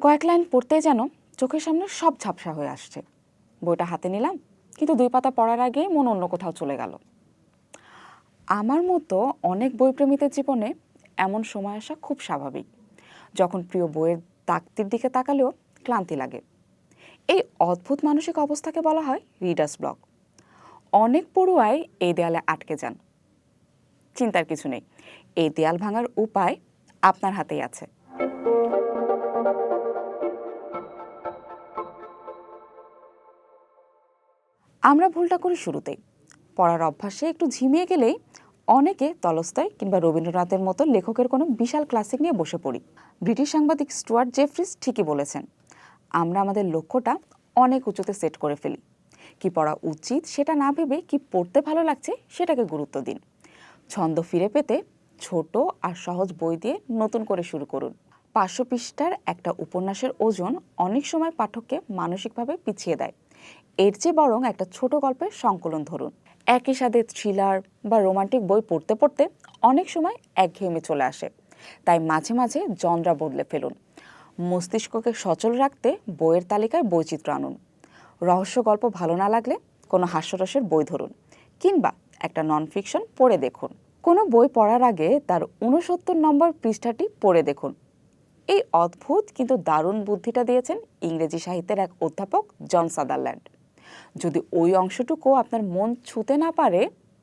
কয়েক লাইন পড়তেই যেন চোখের সামনে সব ঝাপসা হয়ে আসছে। বইটা হাতে নিলাম, কিন্তু 2 পাতা পড়ার আগেই মন অন্য কোথাও চলে গেল। আমার মতো অনেক বইপ্রেমীদের জীবনে এমন সময় আসা খুব স্বাভাবিক, যখন প্রিয় বইয়ের তাকতির দিকে তাকালেও ক্লান্তি লাগে। এই অদ্ভুত মানসিক অবস্থাকে বলা হয় রিডার্স ব্লক। অনেক পড়ুয়াই এই দেয়ালে আটকে যান। চিন্তার কিছু নেই, এই দেয়াল ভাঙার উপায় আপনার হাতেই আছে। আমরা ভুলটা করি শুরুতেই। পড়ার অভ্যাসে একটু ঝিমিয়ে গেলেই অনেকে তলস্তয় কিংবা রবীন্দ্রনাথের মতো লেখকের কোনো বিশাল ক্লাসিক নিয়ে বসে পড়ি। ব্রিটিশ সাংবাদিক স্টুয়ার্ট জেফ্রিস ঠিকই বলেছেন, আমরা আমাদের লক্ষ্যটা অনেক উঁচুতে সেট করে ফেলি। কি পড়া উচিত সেটা না ভেবে কি পড়তে ভালো লাগছে সেটাকে গুরুত্ব দিন। ছন্দ ফিরে পেতে ছোট আর সহজ বই দিয়ে নতুন করে শুরু করুন। 500 পৃষ্ঠার একটা উপন্যাসের ওজন অনেক সময় পাঠককে মানসিকভাবে পিছিয়ে দেয়। এর চেয়ে বরং একটা ছোট গল্পের সংকলন ধরুন। একই সাথে থ্রিলার বা রোমান্টিক বই পড়তে পড়তে অনেক সময় একঘেয়েমি চলে আসে, তাই মাঝে মাঝে জনরা বদলে ফেলুন। মস্তিষ্ককে সচল রাখতে বইয়ের তালিকায় বৈচিত্র্য আনুন। রহস্য গল্প ভালো না লাগলে কোনো হাস্যরসের বই ধরুন, কিংবা একটা নন ফিকশন পড়ে দেখুন। কোনো বই পড়ার আগে তার 69 নম্বর পৃষ্ঠাটি পড়ে দেখুন। এই অদ্ভুত কিন্তু দারুণ বুদ্ধিটা দিয়েছেন ইংরেজি সাহিত্যের এক অধ্যাপক জন সাদারল্যান্ড। যদি ওই অংশটুকু আপনার মন ছুঁতে না পারে,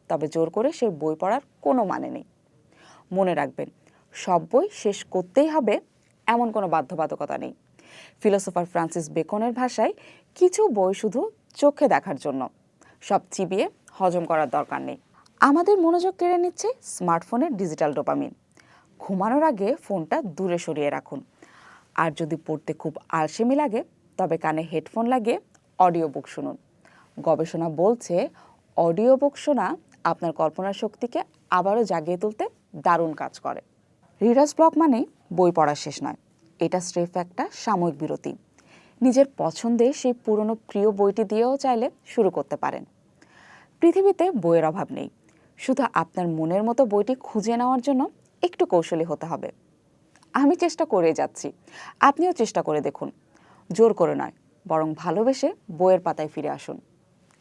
তবে জোর করে সেই বই পড়ার কোনো মানে নেই। মনে রাখবেন, সব বই শেষ করতেই হবে এমন কোনো বাধ্যবাধকতা নেই। ফিলোসোফার ফ্রান্সিস বেকনের ভাষায়, কিছু বই শুধু চোখে দেখার জন্য, সব চিবিয়ে হজম করার দরকার নেই। আমাদের মনোযোগ কেড়ে নিচ্ছে স্মার্টফোনের ডিজিটাল ডোপামিন। ঘুমানোর আগে ফোনটা দূরে সরিয়ে রাখুন। আর যদি পড়তে খুব আলসেমি লাগে, তবে কানে হেডফোন লাগিয়ে অডিও বুক শুনুন। গবেষণা বলছে, অডিও বুক শোনা আপনার কল্পনা শক্তিকে আবারও জাগিয়ে তুলতে দারুণ কাজ করে। রিডার্স ব্লক মানেই বই পড়া শেষ নয়, এটা স্রেফ একটা সাময়িক বিরতি। নিজের পছন্দের সেই পুরনো প্রিয় বইটি দিয়েও চাইলে শুরু করতে পারেন। পৃথিবীতে বইয়ের অভাব নেই, শুধু আপনার মনের মতো বইটি খুঁজে নেওয়ার জন্য একটু কৌশলী হতে হবে। আমি চেষ্টা করে যাচ্ছি, আপনিও চেষ্টা করে দেখুন। জোর করে নয়, বরং ভালোবেসে বইয়ের পাতায় ফিরে আসুন।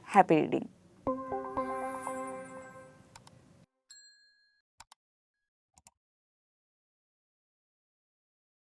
Happy reading.